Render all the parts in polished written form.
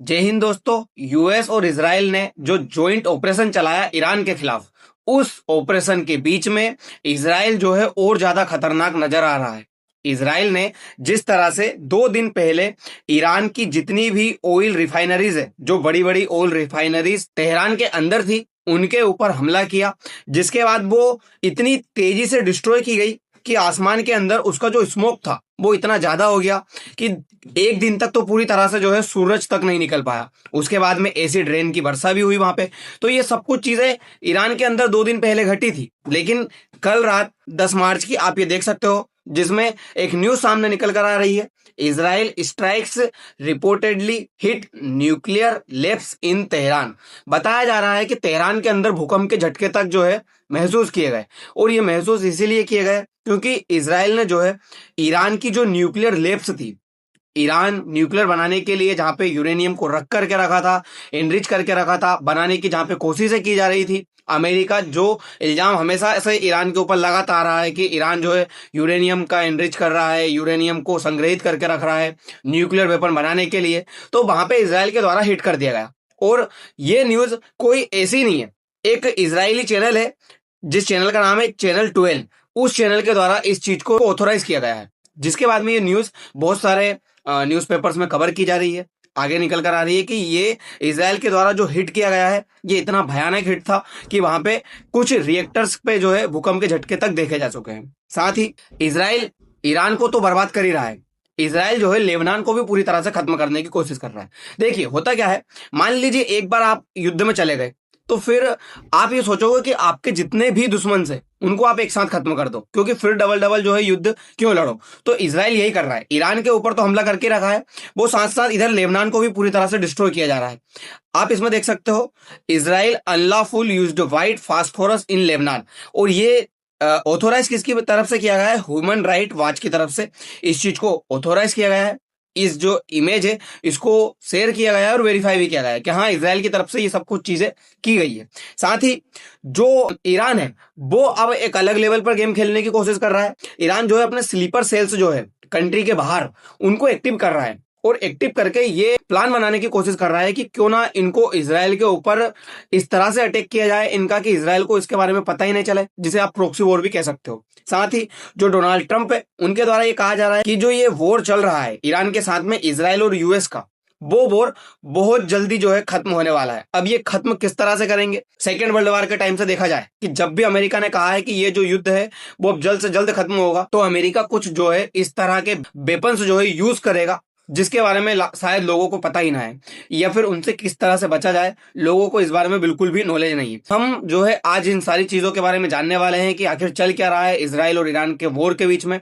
जय हिंद दोस्तों। यूएस और इजराइल ने जो जॉइंट ऑपरेशन चलाया ईरान के खिलाफ, उस ऑपरेशन के बीच में इजराइल जो है और ज्यादा खतरनाक नजर आ रहा है। इजराइल ने जिस तरह से 2 दिन पहले ईरान की जितनी भी ऑयल रिफाइनरीज है, जो बड़ी बड़ी ऑयल रिफाइनरीज तेहरान के अंदर थी, उनके ऊपर हमला किया, जिसके बाद वो इतनी तेजी से डिस्ट्रॉय की गई कि आसमान के अंदर उसका जो स्मोक था वो इतना ज्यादा हो गया कि एक दिन तक तो पूरी तरह से जो है सूरज तक नहीं निकल पाया। उसके बाद में एसिड रेन की वर्षा भी हुई वहां पे। तो ये सब कुछ चीजें ईरान के अंदर 2 दिन पहले घटी थी, लेकिन कल रात 10 मार्च की आप ये देख सकते हो, जिसमें एक न्यूज सामने निकल कर आ रही है। Israel strikes reportedly hit nuclear labs इन तेहरान। बताया जा रहा है कि तेहरान के अंदर भूकंप के झटके तक जो है महसूस किए गए, और ये महसूस इसीलिए किए गए क्योंकि इजराइल ने जो है ईरान की जो न्यूक्लियर लैब्स थी, ईरान न्यूक्लियर बनाने के लिए जहां पे यूरेनियम को रख करके रखा था, एनरिच करके रखा था, बनाने की जहां पे कोशिशें की जा रही थी। अमेरिका जो इल्जाम हमेशा से ईरान के ऊपर लगाता आ रहा है कि ईरान जो है यूरेनियम का एनरिच कर रहा है, यूरेनियम को संग्रहित करके रख रहा है न्यूक्लियर वेपन बनाने के लिए, तो वहां पे इसराइल के द्वारा हिट कर दिया गया। और ये न्यूज कोई ऐसी नहीं है, एक इजरायली चैनल है जिस चैनल का नाम है चैनल 12, उस चैनल के द्वारा इस चीज को ऑथोराइज किया गया है। जिसके बाद में ये न्यूज बहुत सारे न्यूज़पेपर्स में कवर की जा रही है, आगे निकल कर आ रही है कि ये इजराइल के द्वारा जो हिट किया गया है, ये इतना भयानक हिट था कि वहां पे कुछ रिएक्टर्स पे जो है भूकंप के झटके तक देखे जा चुके हैं। साथ ही इजराइल ईरान को तो बर्बाद कर ही रहा है, इजराइल जो है लेबनान को भी पूरी तरह से खत्म करने की कोशिश कर रहा है। देखिए होता क्या है, मान लीजिए एक बार आप युद्ध में चले गए, तो फिर आप ये सोचोगे कि आपके जितने भी दुश्मन से उनको आप एक साथ खत्म कर दो, क्योंकि फिर डबल डबल जो है युद्ध क्यों लड़ो। तो इजराइल यही कर रहा है, ईरान के ऊपर तो हमला करके रखा है, वो साथ साथ इधर लेबनान को भी पूरी तरह से डिस्ट्रॉय किया जा रहा है। आप इसमें देख सकते हो, Israel unlawful used white phosphorus इन लेबनान, और ये ऑथोराइज किसकी तरफ से किया गया है? ह्यूमन राइट वॉच की तरफ से इस चीज को ऑथोराइज किया गया है। इस जो इमेज है इसको शेयर किया गया है और वेरीफाई भी किया गया है कि हाँ, इजराइल की तरफ से ये सब कुछ चीजें की गई है। साथ ही जो ईरान है वो अब एक अलग लेवल पर गेम खेलने की कोशिश कर रहा है। ईरान जो है अपने स्लीपर सेल्स जो है कंट्री के बाहर, उनको एक्टिव कर रहा है, और एक्टिव करके ये प्लान बनाने की कोशिश कर रहा है कि क्यों ना इनको इजराइल के ऊपर इस तरह से अटैक किया जाए इनका कि इजराइल को इसके बारे में पता ही नहीं चले, जिसे आप प्रॉक्सी वॉर भी कह सकते हो। साथ ही जो डोनाल्ड ट्रंप है, उनके द्वारा ये कहा जा रहा है कि जो ये वॉर चल रहा है ईरान के साथ में इजराइल और यूएस का, वो वॉर बहुत जल्दी जो है खत्म होने वाला है। अब ये खत्म किस तरह से करेंगे? सेकेंड वर्ल्ड वॉर के टाइम से देखा जाए कि जब भी अमेरिका ने कहा है कि ये जो युद्ध है वो अब जल्द से जल्द खत्म होगा, तो अमेरिका कुछ जो है इस तरह के वेपन्स जो है यूज करेगा जिसके बारे में शायद लोगों को पता ही ना है, या फिर उनसे किस तरह से बचा जाए, लोगों को इस बारे में बिल्कुल भी नॉलेज नहीं है। हम जो है आज इन सारी चीजों के बारे में जानने वाले हैं कि आखिर चल क्या रहा है इजराइल और ईरान के वॉर के बीच में,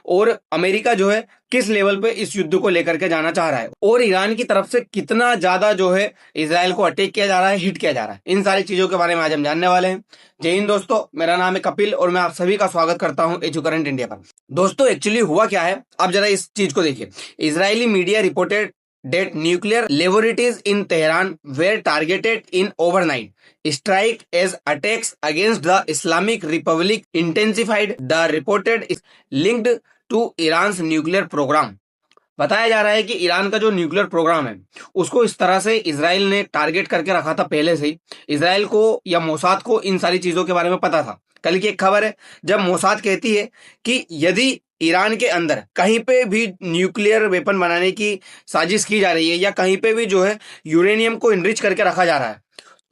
और अमेरिका जो है किस लेवल पे इस युद्ध को लेकर के जाना चाह रहा है, और ईरान की तरफ से कितना ज्यादा जो है इजराइल को अटैक किया जा रहा है, हिट किया जा रहा है। इन सारी चीजों के बारे में आज हम जानने वाले हैं। जय हिंद दोस्तों, मेरा नाम है कपिल और मैं आप सभी का स्वागत करता हूं एजू करंट इंडिया पर। दोस्तों एक्चुअली हुआ क्या है, आप जरा इस चीज को देखिए। Israeli media reported that nuclear laboratories in Tehran were targeted in overnight strike as attacks against the Islamic Republic intensified. The reported is linked to Iran's nuclear program. बताया जा रहा है कि ईरान का जो न्यूक्लियर प्रोग्राम है उसको इस तरह से इजराइल ने टारगेट करके रखा था पहले से ही। इजराइल को या मोसाद को इन सारी चीजों के बारे में पता था। कल की एक खबर है, जब मोसाद कहती है कि यदि ईरान के अंदर कहीं पे भी न्यूक्लियर वेपन बनाने की साजिश की जा रही है या कहीं पे भी जो है यूरेनियम को इनरिच करके रखा जा रहा है,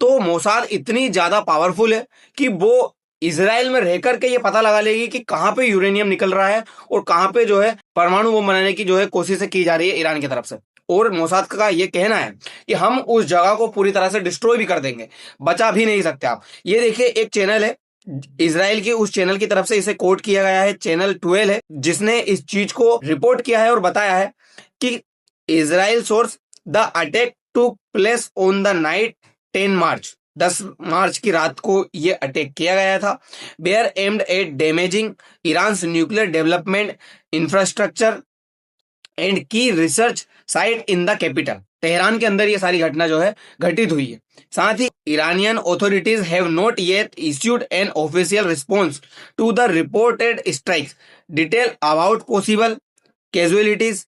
तो मोसाद इतनी ज्यादा पावरफुल है कि वो इसराइल में रह करके ये पता लगा लेगी कि कहां पे यूरेनियम निकल रहा है और कहां पे जो है परमाणु बम बनाने की जो है कोशिशें की जा रही है ईरान की तरफ से। और मोसाद का ये कहना है कि हम उस जगह को पूरी तरह से डिस्ट्रॉय भी कर देंगे, बचा भी नहीं सकते आप। ये देखिए, एक चैनल है इजराइल की, उस चैनल की तरफ से इसे कोट किया गया है, चैनल 12 है, जिसने इस चीज को रिपोर्ट किया है और बताया है कि Israel sources the attack took place on the night 10 March, 10 मार्च की रात को ये अटैक किया गया था। Were aimed at damaging Iran nuclear development infrastructure and key research site in the capital. Tehran के अंदर ये सारी घटना जो है घटित हुई है। साथ ही Iranian authorities have not yet issued an official response to the reported strikes, detail about possible casualties,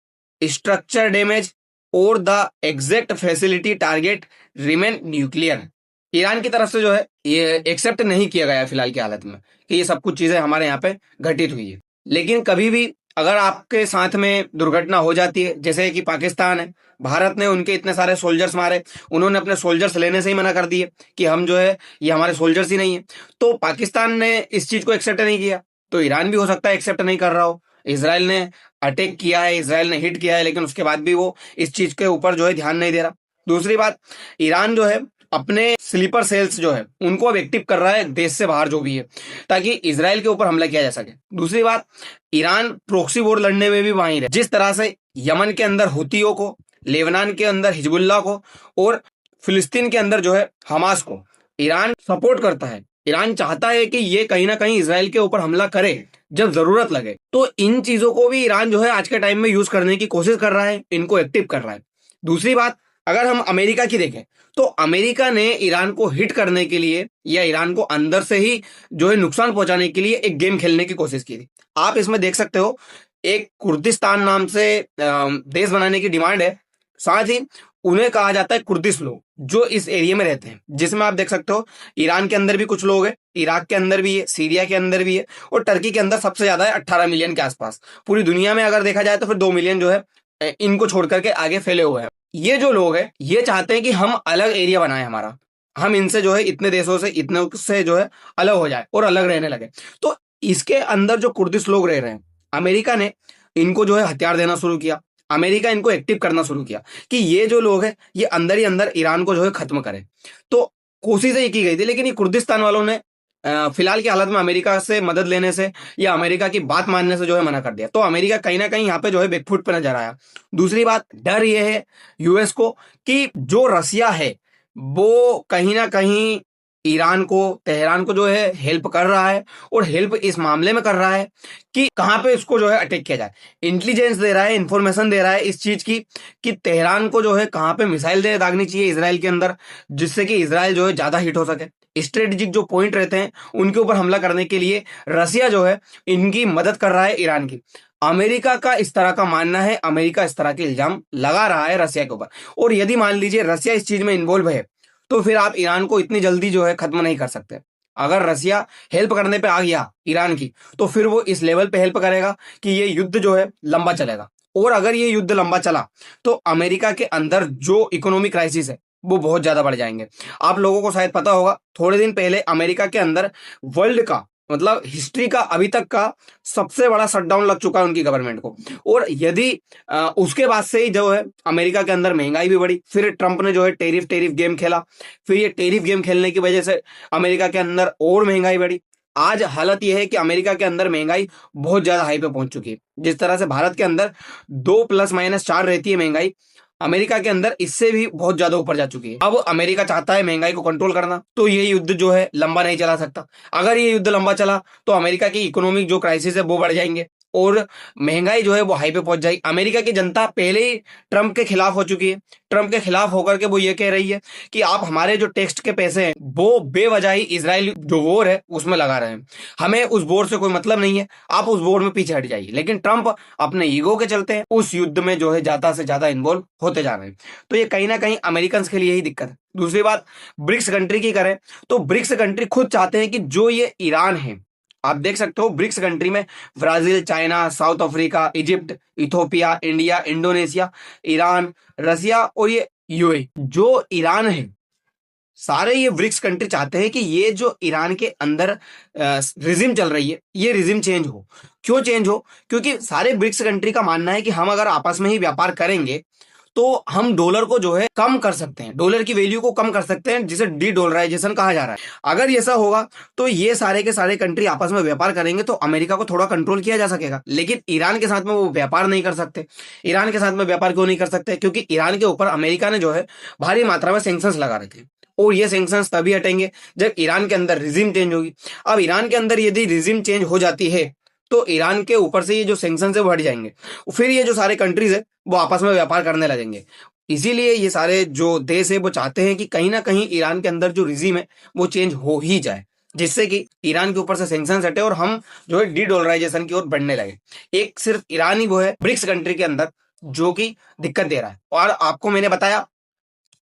structure damage और the exact facility target remain nuclear. Iran की तरफ से जो है ये एक्सेप्ट नहीं किया गया फिलहाल की हालत में कि ये सब कुछ चीजें हमारे यहाँ पे घटित हुई है। लेकिन कभी भी अगर आपके साथ में दुर्घटना हो जाती है, जैसे कि पाकिस्तान है, भारत ने उनके इतने सारे सोल्जर्स मारे, उन्होंने अपने सोल्जर्स लेने से ही मना कर दिए कि हम जो है ये हमारे सोल्जर्स ही नहीं है, तो पाकिस्तान ने इस चीज को एक्सेप्ट नहीं किया, तो ईरान भी हो सकता है एक्सेप्ट नहीं कर रहा हो। इसराइल ने अटैक किया है, इसराइल ने हिट किया है, लेकिन उसके बाद भी वो इस चीज के ऊपर जो है ध्यान नहीं दे रहा। दूसरी बात, ईरान जो है अपने स्लीपर सेल्स जो है उनको अब एक्टिव कर रहा है देश से बाहर जो भी है, ताकि इसराइल के ऊपर हमला किया जा सके। दूसरी बात, ईरान प्रोक्सी वॉर लड़ने में भी माहिर है। जिस तरह से यमन के अंदर हुतियों को, लेबनान के अंदर हिजबुल्लाह को और फिलिस्तीन के अंदर जो है हमास को ईरान सपोर्ट करता है, ईरान चाहता है कि ये कहीं ना कहीं इसराइल के ऊपर हमला करे जब जरूरत लगे, तो इन चीजों को भी ईरान जो है आज के टाइम में यूज करने की कोशिश कर रहा है, इनको एक्टिव कर रहा है। दूसरी बात, अगर हम अमेरिका की देखें तो अमेरिका ने ईरान को हिट करने के लिए या ईरान को अंदर से ही जो है नुकसान पहुंचाने के लिए एक गेम खेलने की कोशिश की थी। आप इसमें देख सकते हो, एक कुर्दिस्तान नाम से देश बनाने की डिमांड है, साथ ही उन्हें कहा जाता है कुर्दिश लोग, जो इस एरिया में रहते हैं, जिसमें आप देख सकते हो ईरान के अंदर भी कुछ लोग हैं, इराक के अंदर भी है, सीरिया के अंदर भी है, और टर्की के अंदर सबसे ज्यादा है 18 मिलियन के आसपास। पूरी दुनिया में अगर देखा जाए तो फिर 2 मिलियन जो है इनको छोड़ करके आगे फैले हुए हैं। ये जो लोग हैं ये चाहते हैं कि हम अलग एरिया बनाए हमारा, हम इनसे जो है इतने देशों से इतने से जो है अलग हो जाए और अलग रहने लगे। तो इसके अंदर जो कुर्दिश लोग रह रहे हैं, अमेरिका ने इनको जो है हथियार देना शुरू किया, अमेरिका इनको एक्टिव करना शुरू किया कि ये जो लोग हैं ये अंदर ही अंदर ईरान को जो है खत्म करें। तो कोशिशें ये की गई थी, लेकिन ये कुर्दिस्तान वालों ने फिलहाल की हालत में अमेरिका से मदद लेने से या अमेरिका की बात मानने से जो है मना कर दिया। तो अमेरिका कहीं ना कहीं यहाँ पे जो है बैकफुट पे नजर आया। दूसरी बात, डर ये है यूएस को कि जो रसिया है वो कहीं ना कहीं ईरान को, तेहरान को जो है हेल्प कर रहा है, और हेल्प इस मामले में कर रहा है कि कहां पे इसको जो है अटैक किया जाए। इंटेलिजेंस दे रहा है, इंफॉर्मेशन दे रहा है इस चीज की कि तेहरान को जो है कहां पे मिसाइल दे दागनी चाहिए इसराइल के अंदर, जिससे कि इसराइल जो है ज्यादा हिट हो सके। स्ट्रेटेजिक जो पॉइंट रहते हैं उनके ऊपर हमला करने के लिए रसिया जो है इनकी मदद कर रहा है ईरान की। अमेरिका का इस तरह का मानना है, अमेरिका इस तरह के इल्जाम लगा रहा है रसिया के ऊपर, और यदि मान लीजिए रसिया इस चीज में इन्वॉल्व है तो फिर आप ईरान को इतनी जल्दी जो है खत्म नहीं कर सकते। अगर रसिया हेल्प करने पे आ गया ईरान की, तो फिर वो इस लेवल पे हेल्प करेगा कि ये युद्ध जो है लंबा चलेगा, और अगर ये युद्ध लंबा चला तो अमेरिका के अंदर जो इकोनॉमिक क्राइसिस है वो बहुत ज्यादा बढ़ जाएंगे। आप लोगों को शायद पता होगा, थोड़े दिन पहले अमेरिका के अंदर वर्ल्ड का मतलब हिस्ट्री का अभी तक का सबसे बड़ा शटडाउन लग चुका है उनकी गवर्नमेंट को, और यदि उसके बाद से ही जो है अमेरिका के अंदर महंगाई भी बढ़ी, फिर ट्रंप ने जो है टेरिफ टेरिफ गेम खेला, फिर ये टेरिफ गेम खेलने की वजह से अमेरिका के अंदर और महंगाई बढ़ी। आज हालत यह है कि अमेरिका के अंदर महंगाई बहुत ज्यादा हाई पे पहुंच चुकी है। जिस तरह से भारत के अंदर 2 ± 4 रहती है महंगाई, अमेरिका के अंदर इससे भी बहुत ज्यादा ऊपर जा चुकी है। अब अमेरिका चाहता है महंगाई को कंट्रोल करना, तो ये युद्ध जो है लंबा नहीं चला सकता। अगर ये युद्ध लंबा चला तो अमेरिका की इकोनॉमिक जो क्राइसिस है वो बढ़ जाएंगे और महंगाई जो है वो हाई पे पहुंच जाएगी। अमेरिका की जनता पहले ही ट्रंप के खिलाफ हो चुकी है, ट्रंप के खिलाफ होकर के वो ये कह रही है कि आप हमारे जो टैक्स के पैसे हैं वो बेवजह ही इसराइल जो वॉर है उसमें लगा रहे हैं, हमें उस वॉर से कोई मतलब नहीं है, आप उस वॉर में पीछे हट जाइए। लेकिन ट्रंप अपने ईगो के चलते उस युद्ध में जो है ज्यादा से ज्यादा इन्वॉल्व होते जा रहे हैं। तो ये कहीं ना कहीं अमेरिकन के लिए ही दिक्कत है। दूसरी बात, ब्रिक्स कंट्री की करें तो ब्रिक्स कंट्री खुद चाहते हैं कि जो ये ईरान है, आप देख सकते हो ब्रिक्स कंट्री में Brazil, China, South Africa, Egypt, Ethiopia, India, Indonesia, Iran, Russia और ये यूएई। जो ईरान है, सारे ये ब्रिक्स कंट्री चाहते हैं कि ये जो ईरान के अंदर रिजिम चल रही है ये रिजिम चेंज हो। क्यों चेंज हो? क्योंकि सारे ब्रिक्स कंट्री का मानना है कि हम अगर आपस में ही व्यापार करेंगे तो हम डॉलर को जो है कम कर सकते हैं, डॉलर की वैल्यू को कम कर सकते हैं, जिसे डी डॉलराइजेशन कहा जा रहा है। अगर ऐसा होगा तो ये सारे के सारे कंट्री आपस में व्यापार करेंगे तो अमेरिका को थोड़ा कंट्रोल किया जा सकेगा। लेकिन ईरान के साथ में वो व्यापार नहीं कर सकते। ईरान के साथ में व्यापार क्यों नहीं कर सकते? क्योंकि ईरान के ऊपर अमेरिका ने जो है भारी मात्रा में सैंक्शंस लगा रखे, और ये सैंक्शंस तभी हटेंगे जब ईरान के अंदर रिजिम चेंज होगी। अब ईरान के अंदर यदि रिजिम चेंज हो जाती है तो ईरान के ऊपर से ये जो सैंक्शंस है वो हट जाएंगे, फिर ये जो सारे कंट्रीज है वो आपस में व्यापार करने लगेंगे। इसीलिए ये सारे जो देश है वो चाहते हैं कि कहीं ना कहीं ईरान के अंदर जो रिजिम है वो चेंज हो ही जाए, जिससे कि ईरान के ऊपर से सैंक्शंस हटे और हम जो है डी डॉलराइजेशन की ओर बढ़ने लगे। एक सिर्फ ईरान ही वो है ब्रिक्स कंट्री के अंदर जो कि दिक्कत दे रहा है। और आपको मैंने बताया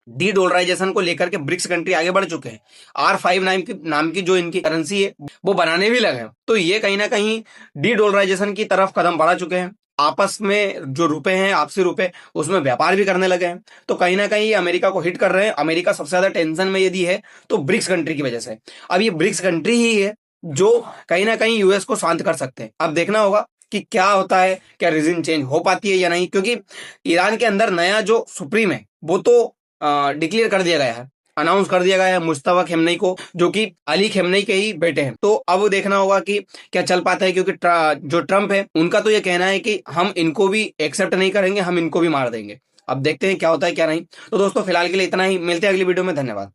डी डॉलराइजेशन को लेकर के ब्रिक्स कंट्री आगे बढ़ चुके हैं। R5 नाम की जो इनकी करेंसी है वो बनाने भी लगे हैं। तो ये कहीं ना कहीं डी डॉलराइजेशन की तरफ कदम बढ़ा चुके हैं। आपस में जो रुपए हैं, आपसी रुपए, उसमें व्यापार भी करने लगे हैं। तो कहीं ना कहीं ये अमेरिका को हिट कर रहे हैं। अमेरिका सबसे ज्यादा टेंशन में यदि है तो ब्रिक्स कंट्री की वजह से। अब ये ब्रिक्स कंट्री ही है जो कहीं ना कहीं यूएस को शांत कर सकते हैं। अब देखना होगा कि क्या होता है, क्या रीजन चेंज हो पाती है या नहीं, क्योंकि ईरान के अंदर नया जो सुप्रीम है वो तो डिक्लेयर कर दिया गया है, अनाउंस कर दिया गया है मुश्तबा खेमनेई को, जो कि अली खेमनेई के ही बेटे हैं। तो अब देखना होगा कि क्या चल पाता है, क्योंकि जो ट्रम्प है उनका तो ये कहना है कि हम इनको भी एक्सेप्ट नहीं करेंगे, हम इनको भी मार देंगे। अब देखते हैं क्या होता है क्या नहीं। तो दोस्तों फिलहाल के लिए इतना ही, मिलते हैं अगली वीडियो में। धन्यवाद।